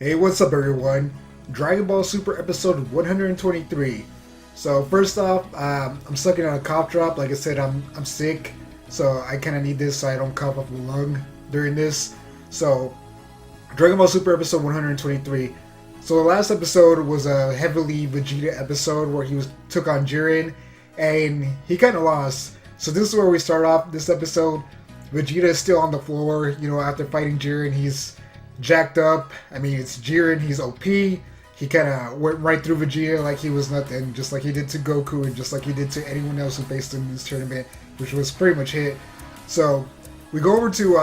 Hey, what's up, everyone? Dragon Ball Super episode 123. So first off, I'm sucking on a cough drop. Like I said, I'm sick, so I kind of need this so I don't cough up a lung during this. So Dragon Ball Super episode 123. So the last episode was a heavily Vegeta episode where he took on Jiren, and he kind of lost. So this is where we start off this episode. Vegeta is still on the floor, after fighting Jiren. He's jacked up. I mean, it's Jiren, he's OP. He kind of went right through Vegeta like he was nothing, just like he did to Goku and just like he did to anyone else who faced him in this tournament, which was pretty much it. So we go over to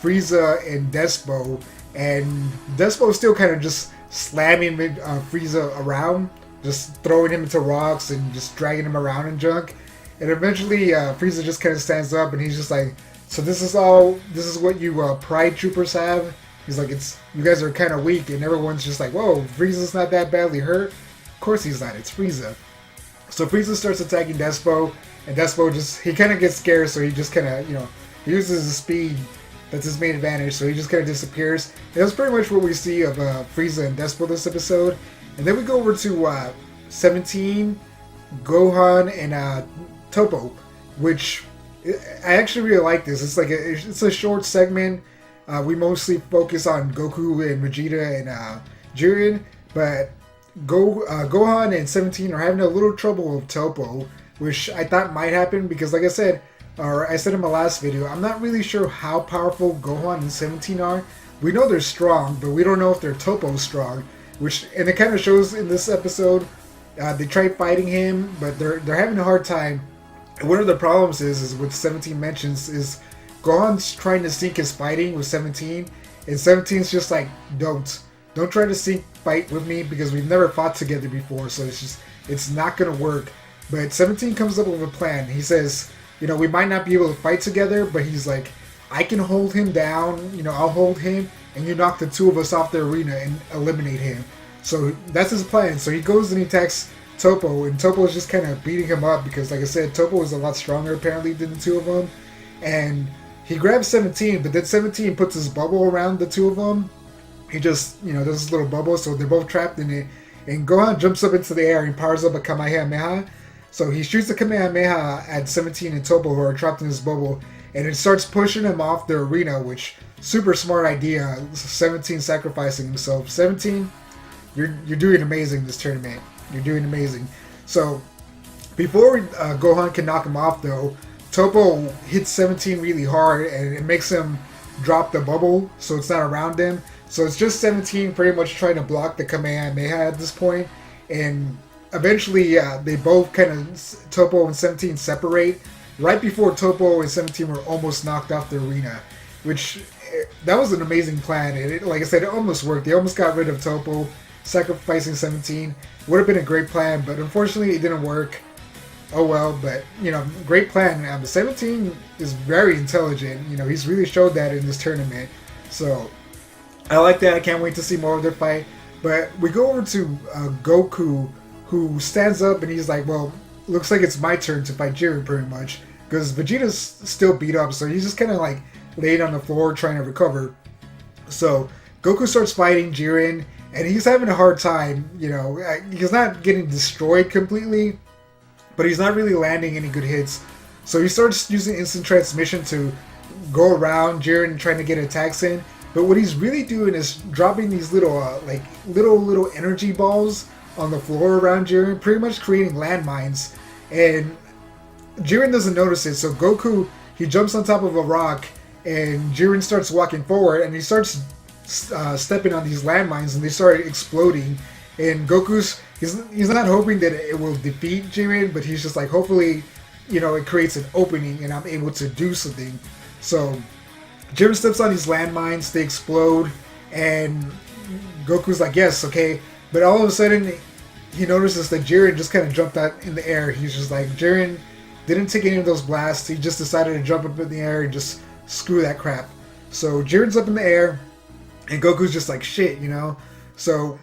Frieza and Despo, and Despo's still kind of just slamming Frieza around, just throwing him into rocks and just dragging him around and junk. And eventually Frieza just kind of stands up and he's just like, so this is what you Pride Troopers have? He's like, you guys are kind of weak, and everyone's just like, whoa, Frieza's not that badly hurt. Of course he's not, it's Frieza. So Frieza starts attacking Despo, and Despo he kind of gets scared, so he just kind of, he uses his speed. That's his main advantage, so he just kind of disappears. And that's pretty much what we see of Frieza and Despo this episode. And then we go over to 17, Gohan, and Topo, which I actually really like this. It's a short segment. We mostly focus on Goku and Vegeta and Jiren, but Gohan and 17 are having a little trouble with Topo, which I thought might happen because, like I said, or I said in my last video, I'm not really sure how powerful Gohan and 17 are. We know they're strong, but we don't know if they're Topo strong, and it kind of shows in this episode. They try fighting him, but they're having a hard time. And one of the problems is what 17 mentions is Gohan's trying to sync his fighting with 17, and 17's just like, don't try to sync fight with me because we've never fought together before, so it's not gonna work. But 17 comes up with a plan. He says, we might not be able to fight together, but he's like, I can hold him down, I'll hold him, and you knock the two of us off the arena and eliminate him. So that's his plan. So he goes and he attacks Topo, and Topo is just kind of beating him up because, like I said, Topo is a lot stronger apparently than the two of them. And he grabs 17, but then 17 puts his bubble around the two of them. He just, does this little bubble, so they're both trapped in it. And Gohan jumps up into the air and powers up a Kamehameha. So he shoots the Kamehameha at 17 and Topo, who are trapped in this bubble, and it starts pushing him off the arena, which, super smart idea. 17 sacrificing himself. 17, you're doing amazing this tournament. You're doing amazing. So before Gohan can knock him off, though, Topo hits 17 really hard, and it makes him drop the bubble, so it's not around him. So it's just 17 pretty much trying to block the Kamehameha at this point. And eventually, they both kind of, Topo and 17 separate right before Topo and 17 were almost knocked off the arena, which, that was an amazing plan. And like I said, it almost worked. They almost got rid of Topo, sacrificing 17. Would have been a great plan, but unfortunately it didn't work. Oh well, but great plan. 17 is very intelligent. He's really showed that in this tournament. So I like that. I can't wait to see more of their fight. But we go over to Goku, who stands up and he's like, well, looks like it's my turn to fight Jiren pretty much, because Vegeta's still beat up, so he's just kind of like laying on the floor trying to recover. So Goku starts fighting Jiren, and he's having a hard time. He's not getting destroyed completely, but he's not really landing any good hits. So he starts using instant transmission to go around Jiren and trying to get attacks in. But what he's really doing is dropping these little little energy balls on the floor around Jiren, pretty much creating landmines. And Jiren doesn't notice it, so Goku, he jumps on top of a rock, and Jiren starts walking forward, and he starts stepping on these landmines, and they start exploding. And Goku's, he's not hoping that it will defeat Jiren, but he's just like, hopefully, it creates an opening and I'm able to do something. So Jiren steps on these landmines, they explode, and Goku's like, yes, okay. But all of a sudden, he notices that Jiren just kind of jumped out in the air. He's just like, Jiren didn't take any of those blasts. He just decided to jump up in the air and just screw that crap. So Jiren's up in the air, and Goku's just like, shit, So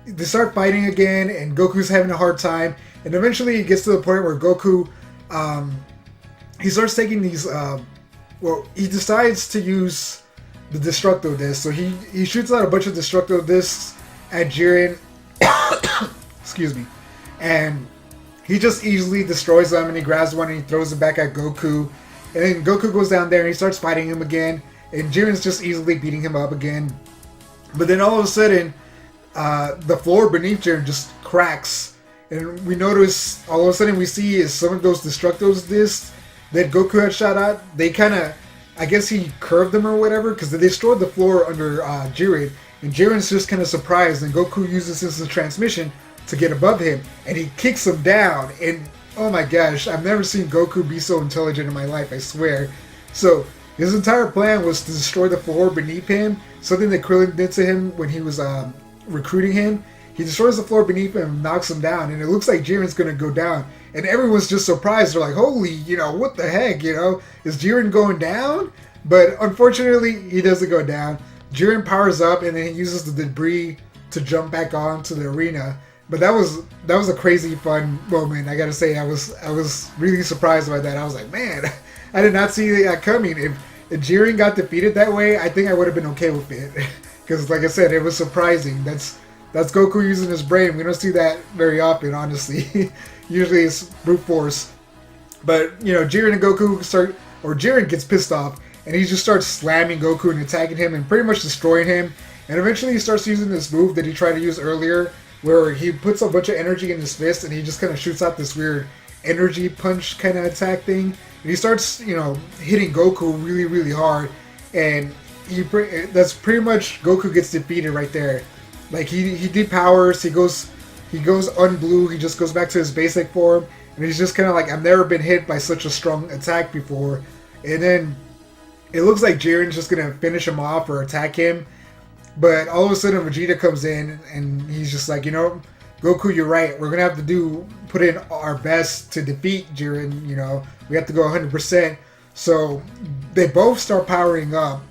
they start fighting again, and Goku's having a hard time. And eventually it gets to the point where Goku, he starts taking these, he decides to use the destructo disc. So he shoots out a bunch of destructo discs at Jiren. Excuse me. And he just easily destroys them, and he grabs one and he throws it back at Goku. And then Goku goes down there and he starts fighting him again. And Jiren's just easily beating him up again. But then all of a sudden, the floor beneath Jiren just cracks. And we notice, all of a sudden we see is some of those Destructos discs that Goku had shot at. They kind of, I guess he curved them or whatever, because they destroyed the floor under Jiren. And Jiren's just kind of surprised, and Goku uses instant transmission to get above him. And he kicks him down. And oh my gosh, I've never seen Goku be so intelligent in my life, I swear. So his entire plan was to destroy the floor beneath him, something that Krillin did to him when he was recruiting him. He destroys the floor beneath him and knocks him down, and it looks like Jiren's going to go down. And everyone's just surprised. They're like, holy, what the heck, is Jiren going down? But unfortunately, he doesn't go down. Jiren powers up, and then he uses the debris to jump back onto the arena. But that was a crazy fun moment. I gotta say, I was really surprised by that. I was like, man, I did not see that coming. If Jiren got defeated that way, I think I would have been okay with it. Because, like I said, it was surprising. That's Goku using his brain. We don't see that very often, honestly. Usually it's brute force. But, Jiren and Goku Jiren gets pissed off, and he just starts slamming Goku and attacking him and pretty much destroying him. And eventually he starts using this move that he tried to use earlier, where he puts a bunch of energy in his fist and he just kind of shoots out this weird energy punch kind of attack thing. And he starts, hitting Goku really, really hard. And that's pretty much Goku gets defeated right there. Like he depowers, he goes unblue, he just goes back to his basic form, and he's just kind of like, I've never been hit by such a strong attack before. And then it looks like Jiren's just gonna finish him off or attack him, but all of a sudden Vegeta comes in and he's just like, Goku, you're right. We're gonna have to put in our best to defeat Jiren. We have to go 100%. So they both start powering up.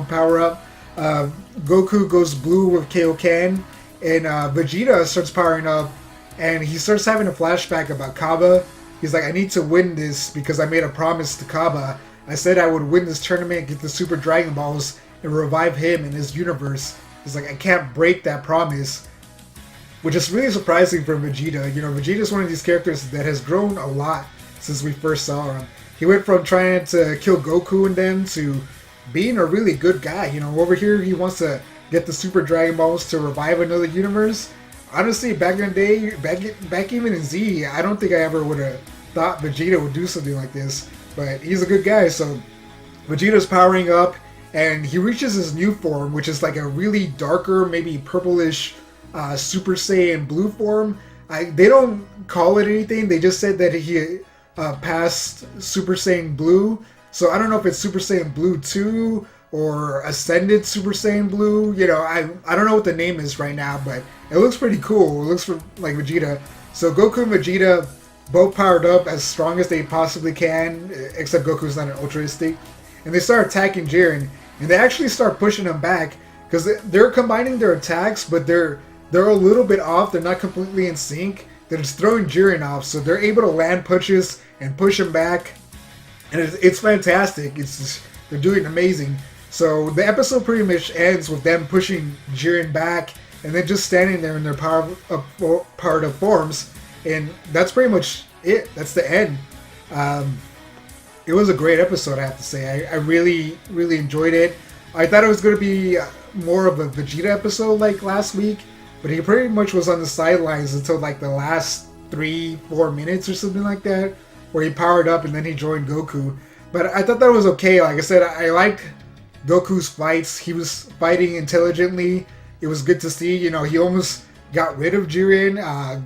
Power up. Goku goes blue with Kaioken, and Vegeta starts powering up, and he starts having a flashback about Kaba. He's like, I need to win this because I made a promise to Kaba. I said I would win this tournament, get the Super Dragon Balls, and revive him in his universe. He's like, I can't break that promise. Which is really surprising for Vegeta. Vegeta's one of these characters that has grown a lot since we first saw him. He went from trying to kill Goku and them to being a really good guy. Over here he wants to get the Super Dragon Balls to revive another universe. Honestly, back in the day, back even in Z, I don't think I ever would have thought Vegeta would do something like this. But he's a good guy, so Vegeta's powering up, and he reaches his new form, which is like a really darker, maybe purplish Super Saiyan blue form. They don't call it anything. They just said that he passed Super Saiyan blue. So I don't know if it's Super Saiyan Blue 2 or Ascended Super Saiyan Blue. I don't know what the name is right now, but it looks pretty cool. It looks like Vegeta. So Goku and Vegeta both powered up as strong as they possibly can, except Goku's not an Ultra Instinct. And they start attacking Jiren, and they actually start pushing him back because they're combining their attacks, but they're a little bit off. They're not completely in sync. They're just throwing Jiren off, so they're able to land punches and push him back. And it's fantastic. They're doing amazing. So the episode pretty much ends with them pushing Jiren back and then just standing there in their powered up forms. And that's pretty much it. That's the end. It was a great episode, I have to say. I really, really enjoyed it. I thought it was going to be more of a Vegeta episode like last week, but he pretty much was on the sidelines until like the last 3-4 minutes or something like that, where he powered up and then he joined Goku. But I thought that was okay. Like I said, I liked Goku's fights. He was fighting intelligently. It was good to see. He almost got rid of Jiren.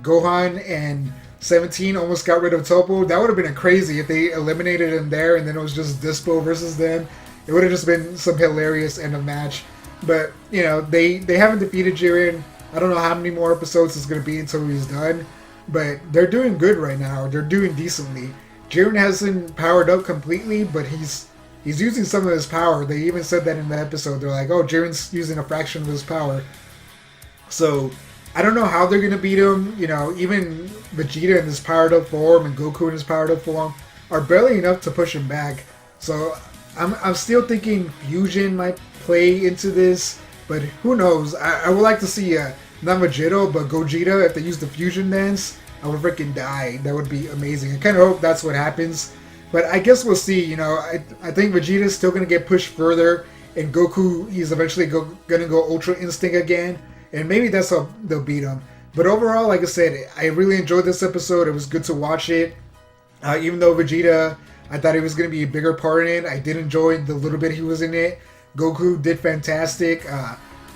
Gohan and 17 almost got rid of Toppo. That would have been crazy if they eliminated him there and then it was just Dispo versus them. It would have just been some hilarious end of match. But, they haven't defeated Jiren. I don't know how many more episodes it's going to be until he's done. But they're doing good right now. They're doing decently. Jiren hasn't powered up completely, but he's using some of his power. They even said that in the episode. They're like, oh, Jiren's using a fraction of his power. So I don't know how they're going to beat him. Even Vegeta in his powered up form and Goku in his powered up form are barely enough to push him back. So I'm still thinking fusion might play into this, but who knows? I would like to see not Vegeta but Gogeta if they use the fusion dance. I would freaking die. That would be amazing. I kind of hope that's what happens, but I guess we'll see. You know, I think Vegeta's still gonna get pushed further, and Goku he's eventually gonna go Ultra Instinct again, and maybe that's how they'll beat him. But overall, like I said, I really enjoyed this episode. It was good to watch it. Even though Vegeta, I thought he was going to be a bigger part in it, I did enjoy the little bit he was in it. Goku did fantastic.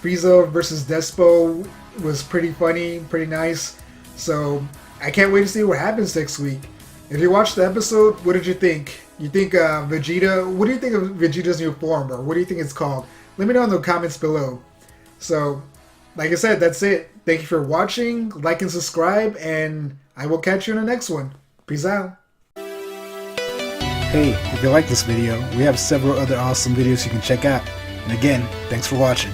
Frieza versus Despo was pretty funny, pretty nice. So I can't wait to see what happens next week. If you watched the episode, what did you think? You think Vegeta, what do you think of Vegeta's new form, or what do you think it's called? Let me know in the comments below. So, like I said, that's it. Thank you for watching, like and subscribe, and I will catch you in the next one. Peace out. Hey, if you like this video, we have several other awesome videos you can check out. And again, thanks for watching.